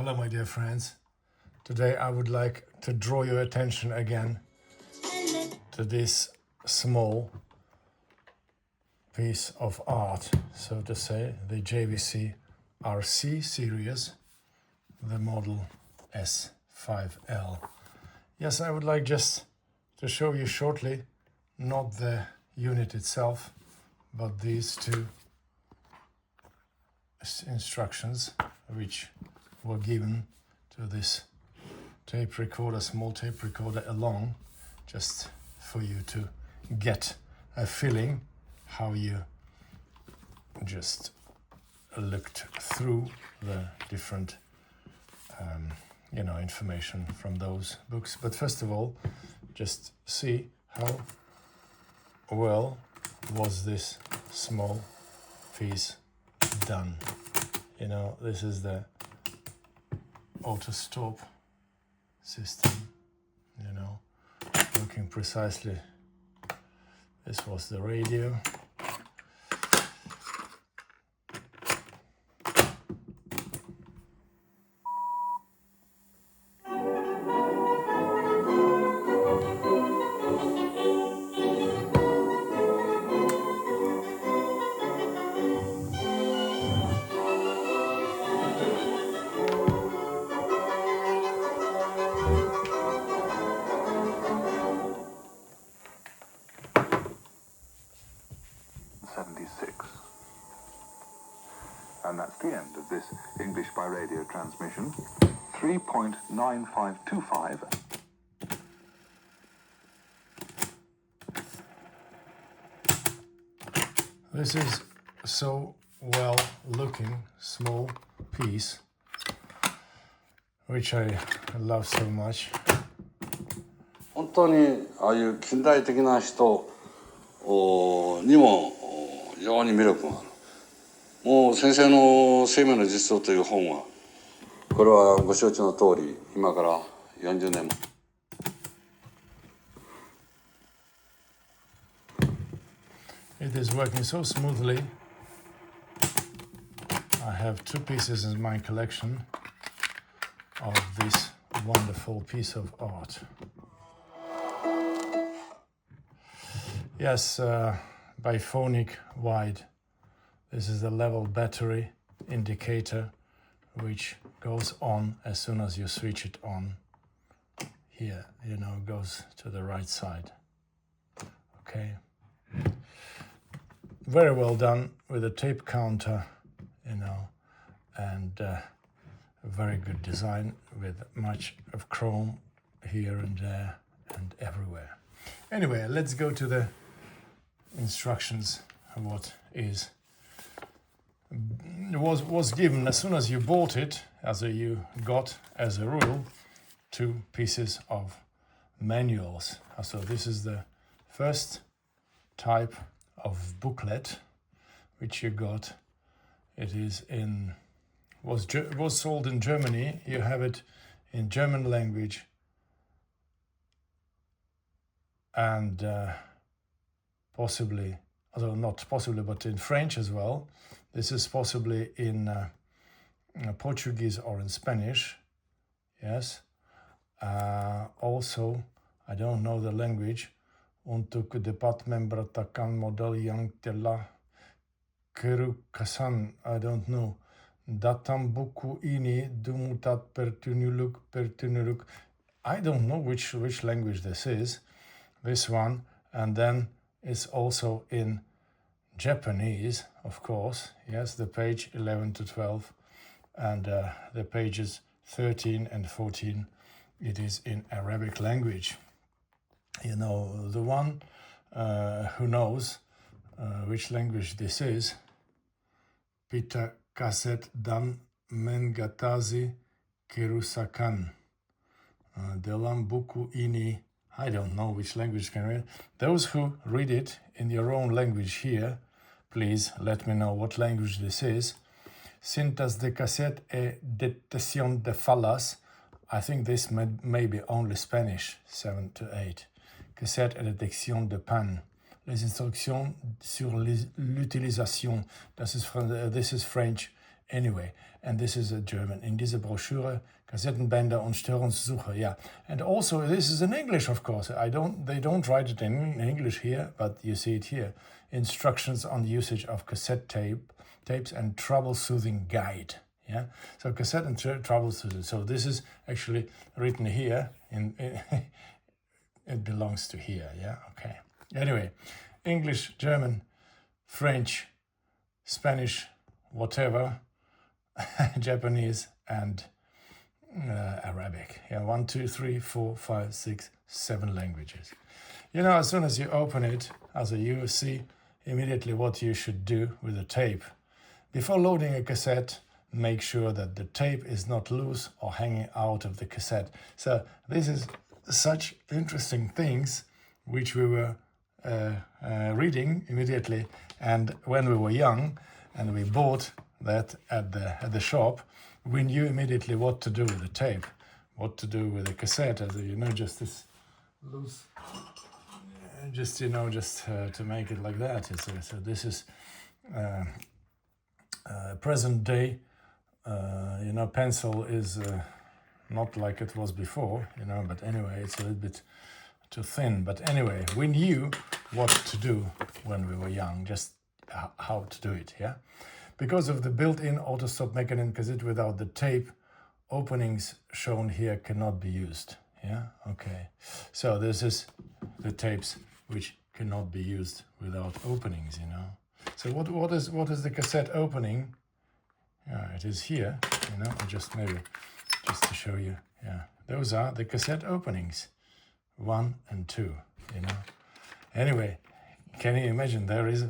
Hello, my dear friends. Today I would like to draw your attention again to this small piece of art, so to say, the JVC RC series, the model S5L. Yes, I would like just to show you shortly, not the unit itself, but these two instructions which were given to this tape recorder, small tape recorder along, just for you to get a feeling how you just looked through the different information from those books. But first of all, just see how well was this small piece done. This is the auto stop system, looking precisely. This was the radio. And that's the end of this English by radio transmission. 3.9525. This is so well looking small piece, which I love so much. 本当にああいう近代的な人にも非常に魅力がある。もう先生の生命の実相という本は、これはご承知の通り、今から40年前。It is working so smoothly. I have two pieces in my collection of this wonderful piece of art. Yes, biphonic wide. This is the level battery indicator which goes on as soon as you switch it on. Here, goes to the right side. Okay. Very well done with a tape counter, and a very good design with much of chrome here and there and everywhere. Anyway, let's go to the instructions of what is was given as soon as you bought it. You got, as a rule, two pieces of manuals. So this is the first type of booklet which you got. It is was sold in Germany. You have it in German language and possibly, although not possibly, but in French as well. This is possibly in Portuguese or in Spanish. Yes. Also, I don't know the language. Untuk department bratakan model yang telah kerukasan. I don't know. Datam buku ini dumutat pertunuluk. I don't know which language this is. This one. And then it's also in Japanese, of course. Yes, the page 11 to 12 and the pages 13 and 14, it is in Arabic language. The one who knows which language this is, Pita kaset dan mengatazi kerusakan. Dalam buku ini, I don't know which language can read. Those who read it in your own language here, please let me know what language this is. Cintas de cassette et detección de fallas. I think this may be only Spanish, 7 to 8. Cassette et détection de panne. Les instructions sur l'utilisation. This is French, Anyway, and this is a German. In dieser Broschüre, Kassettenbänder und Störungssuche, yeah. And also this is in English, of course. They don't write it in English here, but you see it here. Instructions on the usage of cassette tapes and troubleshooting guide. Yeah, so cassette and troubleshooting. So this is actually written here. It belongs to here. Yeah, okay. Anyway, English, German, French, Spanish, whatever, Japanese, and Arabic. Yeah, 1, 2, 3, 4, 5, 6, 7 languages. You know, as soon as you open it, you see immediately what you should do with the tape. Before loading a cassette, make sure that the tape is not loose or hanging out of the cassette. So this is such interesting things which we were reading immediately, and when we were young and we bought that at the shop, we knew immediately what to do with the tape, what to do with the cassette, as you know, just this loose, just to make it like that. So this is present day. Pencil is not like it was before, but anyway, it's a little bit too thin. But anyway, we knew what to do when we were young, just how to do it, yeah? Because of the built-in auto-stop mechanism cassette without the tape, openings shown here cannot be used, yeah? Okay, so this is the tapes which cannot be used without openings, So what is the cassette opening? Yeah, it is here, just to show you. Yeah, those are the cassette openings, 1 and 2, Anyway, can you imagine there is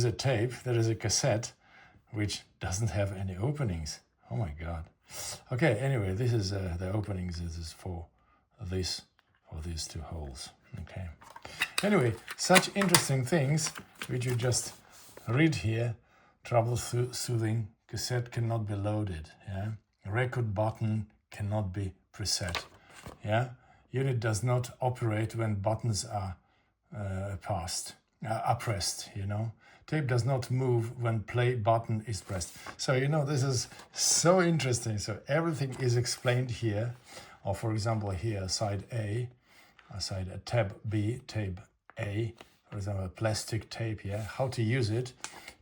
a tape, there is a cassette which doesn't have any openings. Oh my God. Okay, anyway, this is the openings. This is for these 2 holes. Okay. Anyway, such interesting things which you just read here. Troubleshooting. Cassette cannot be loaded, yeah. Record button cannot be preset, yeah. Unit does not operate when buttons are pressed, Tape does not move when play button is pressed. So, this is so interesting. So everything is explained here. Or for example, here, side A, tab B, tape A, for example, plastic tape, yeah, how to use it.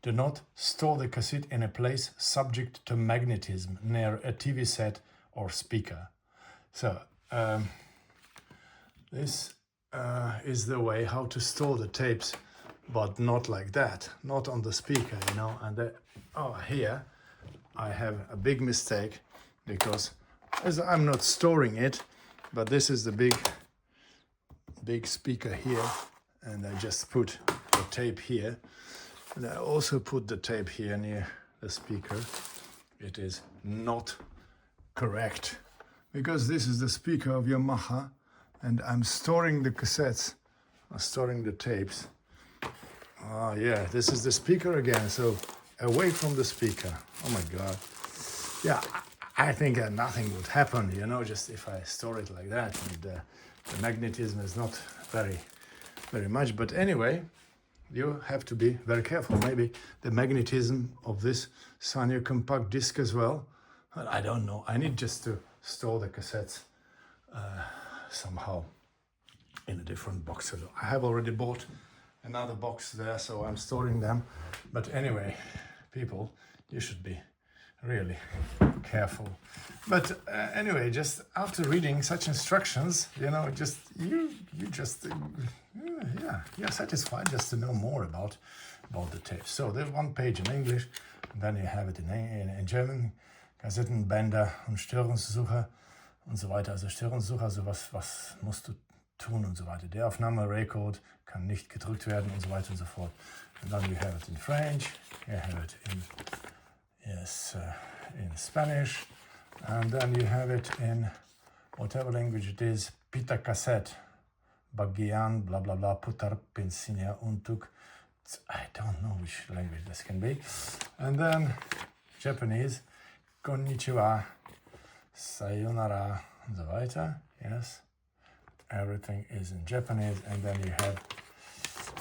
Do not store the cassette in a place subject to magnetism near a TV set or speaker. So this is the way how to store the tapes, but not like that, not on the speaker, And here I have a big mistake, because as I'm not storing it, but this is the big speaker here, and I just put the tape here. And I also put the tape here near the speaker. It is not correct, because this is the speaker of Yamaha, and I'm storing the cassettes, I'm storing the tapes. Oh yeah, this is the speaker again, so away from the speaker. Oh my God. Yeah, I think nothing would happen, just if I store it like that, and the magnetism is not very much, but anyway, you have to be very careful. Maybe the magnetism of this Sanyo compact disc as well. But I don't know. I need just to store the cassettes somehow in a different box. So I have already bought another box there, so I'm storing them. But anyway, people, you should be really careful. But anyway, just after reading such instructions, you're satisfied just to know more about the tape. So there's one page in English, and then you have it in German, Kassettenbänder und Störungssuche und so weiter. Also Störungssuche, also was musst du tun und so weiter. Der Aufnahme-Record kann nicht gedrückt werden und so weiter und so fort. And then you have it in French, you have it in Spanish, and then you have it in whatever language it is, pita cassette, bagian, blah blah blah, putar pensinia untuk. I don't know which language this can be. And then Japanese, konnichiwa, sayonara, and so weiter. Yes, everything is in Japanese. And then you have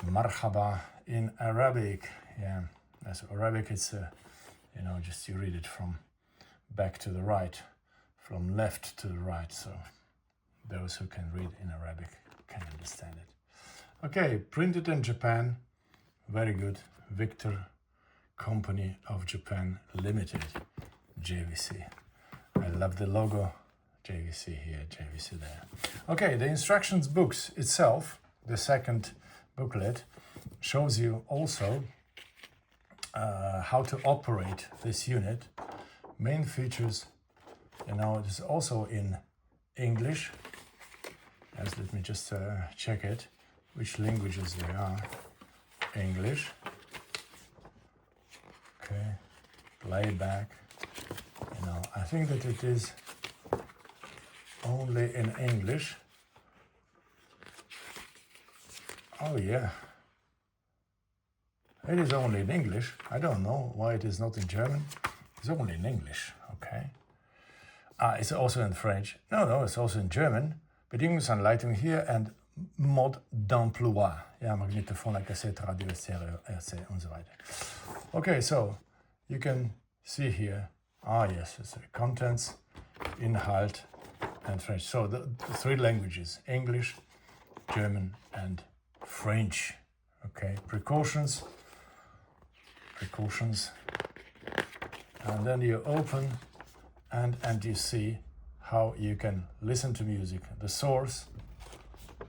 marhaba in Arabic. Yeah, so Arabic, it's you know, just you read it from back to the right, from left to the right. So those who can read in Arabic can understand it. Okay, printed in Japan, very good. Victor Company of Japan Limited, JVC. I love the logo, JVC here, JVC there. Okay, the instructions books itself, the second booklet, shows you also how to operate this unit. Main features, you know, it is also in English. Yes, let me just check it, which languages they are. English. Okay, playback. You know, I think that it is only in English. Oh yeah, it is only in English. I don't know why it is not in German. It's only in English, okay. It's also in French. No, it's also in German. Bedienungsanleitung hier and Mode d'emploi. Ja, Magnetophon, Cassette, Radio, RC und so weiter. Okay, so you can see here. Yes, it's the contents, Inhalt, and French. So the three languages: English, German, and French. Okay, precautions. And then you open and you see how you can listen to music. The source,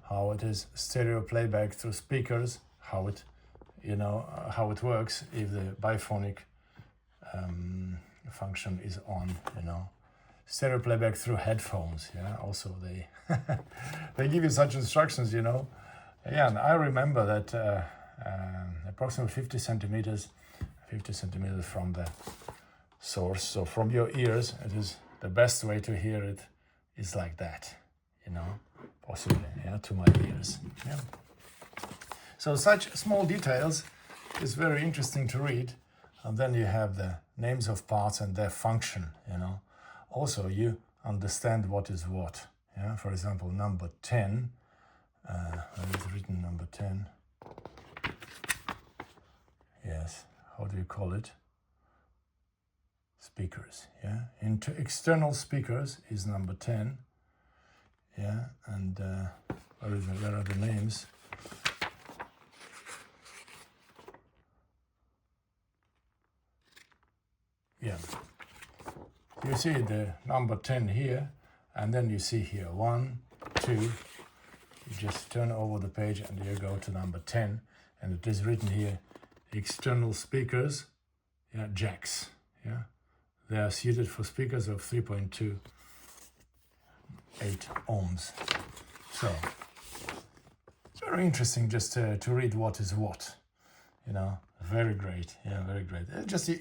how it is stereo playback through speakers, how it, you know, how it works if the biphonic function is on, you know. Stereo playback through headphones, yeah, also they they give you such instructions, you know. Yeah, and I remember that approximately 50 centimeters from the source, so from your ears, it is the best way to hear it is like that, you know, possibly, yeah, to my ears. Yeah. So such small details is very interesting to read. And then you have the names of parts and their function, you know. Also, you understand what is what. Yeah, for example, number 10. Where is written number 10? Yes, how do you call it? Speakers, yeah. Into external speakers is number 10. Yeah, and where are the names? Yeah, you see the number 10 here, and then you see here 1, 2. You just turn over the page and you go to number 10, and it is written here, external speakers, yeah, jacks, yeah. They are suited for speakers of 3.28 ohms. So it's very interesting just to read what is what, you know. Very great, yeah, very great.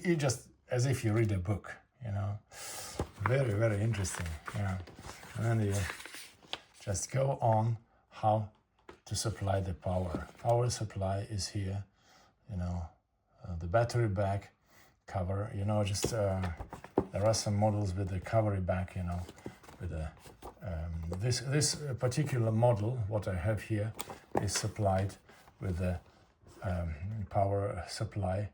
You just as if you read a book, you know. Very, very interesting, yeah. And then you just go on how to supply the power. Power supply is here, you know. The battery back cover, you know, just there are some models with the cover back, you know, with a this particular model, what I have here, is supplied with the power supply.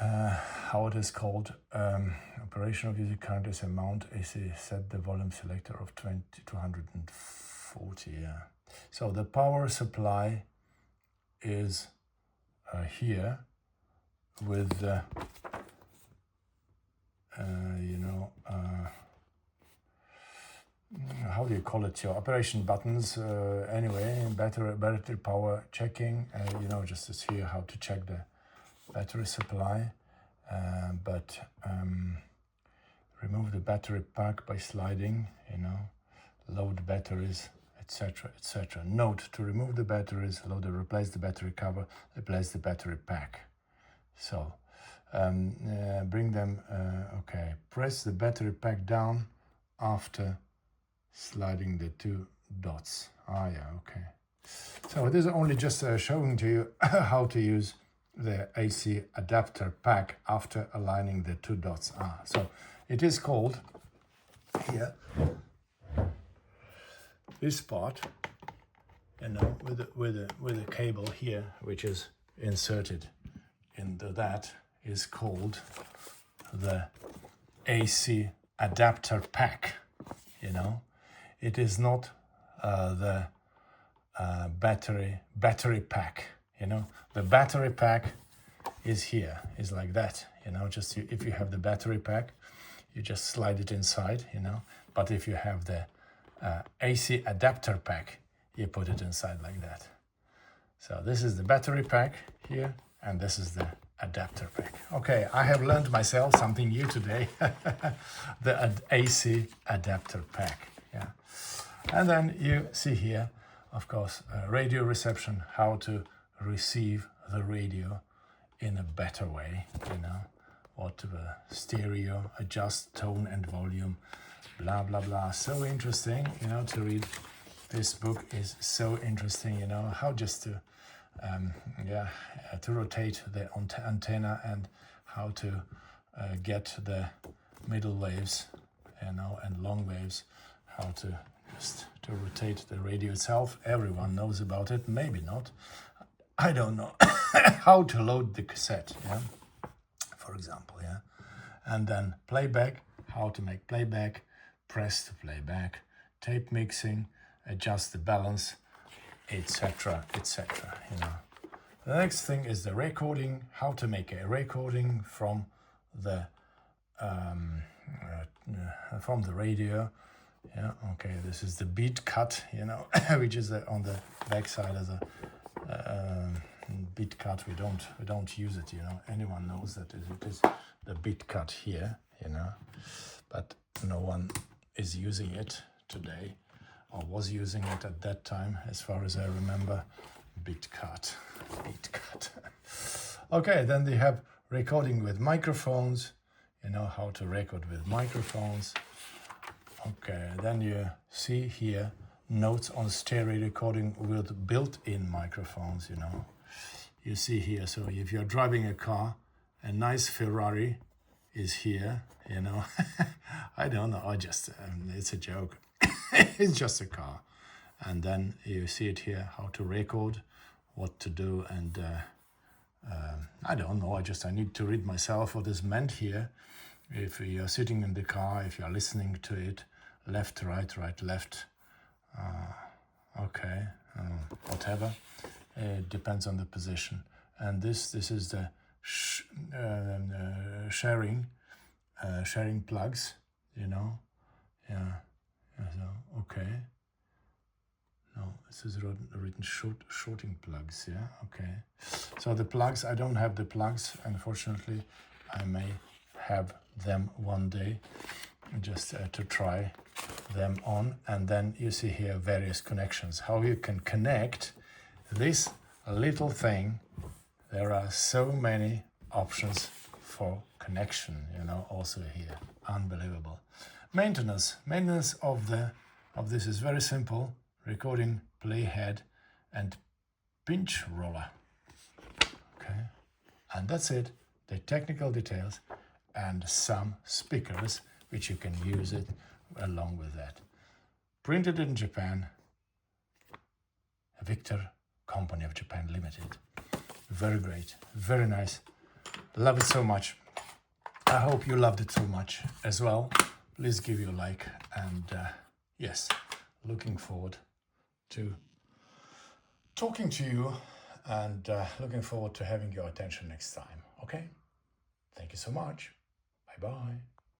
How it is called, operation of music current is a mount AC, set the volume selector of 240, yeah. So the power supply is here with the, you know, how do you call it, your operation buttons, anyway, battery power checking, you know, just to see how to check the battery supply, but remove the battery pack by sliding, you know, load batteries, etc., etc. Note: to remove the batteries, load or replace the battery cover, replace the battery pack. So bring them, okay, press the battery pack down after sliding the two dots. Yeah, okay. So it is only just showing to you how to use the AC adapter pack after aligning the two dots. So it is called here, this part, you know, with a cable here, which is inserted into that, is called the AC adapter pack. You know, it is not the battery pack. You know, the battery pack is here, is like that. You know, just if you have the battery pack, you just slide it inside. You know, but if you have the AC adapter pack, you put it inside like that. So this is the battery pack here, and this is the adapter pack. Okay, I have learned myself something new today. The AC adapter pack. Yeah, and then you see here, of course, radio reception, how to receive the radio in a better way. You know, what to stereo, adjust tone and volume, blah blah blah. So interesting, you know, to read. This book is so interesting, you know, how just to to rotate the antenna and how to get the middle waves, you know, and long waves, how to just to rotate the radio itself. Everyone knows about it, maybe not. I don't know. How to load the cassette, yeah, for example, yeah. And then playback, how to make playback, press to playback, tape mixing, adjust the balance, etc., etc. You know. The next thing is the recording, how to make a recording from the radio. Yeah, okay, this is the beat cut, you know, which is on the back side of the beat cut. We don't use it, you know. Anyone knows that it is the beat cut here, you know, but no one is using it today, or was using it at that time, as far as I remember. Beat cut. Okay, then they have recording with microphones, you know, how to record with microphones. Okay, then you see here notes on stereo recording with built-in microphones, you know. You see here, so if you're driving a car, a nice Ferrari is here, you know. I don't know, it's a joke. It's just a car. And then you see it here, how to record, what to do, and I don't know, I need to read myself what is meant here. If you're sitting in the car, if you're listening to it, left, right, right, left, okay, whatever, it depends on the position. And this is the sharing plugs, you know, yeah, so, okay. No, this is written shorting plugs, yeah, okay. So the plugs, I don't have the plugs, unfortunately. I may have them one day, just to try them on. And then you see here various connections, how you can connect this little thing. There are so many options for connection, you know, also here. Unbelievable. Maintenance of this is very simple. Recording, playhead, and pinch roller. Okay, and that's it. The technical details and some speakers which you can use it along with that. Printed in Japan, Victor Company of Japan Limited. Very great, very nice. Love it so much. I hope you loved it so much as well. Please give you a like, and yes, looking forward to talking to you, and looking forward to having your attention next time. Okay? Thank you so much. Bye-bye.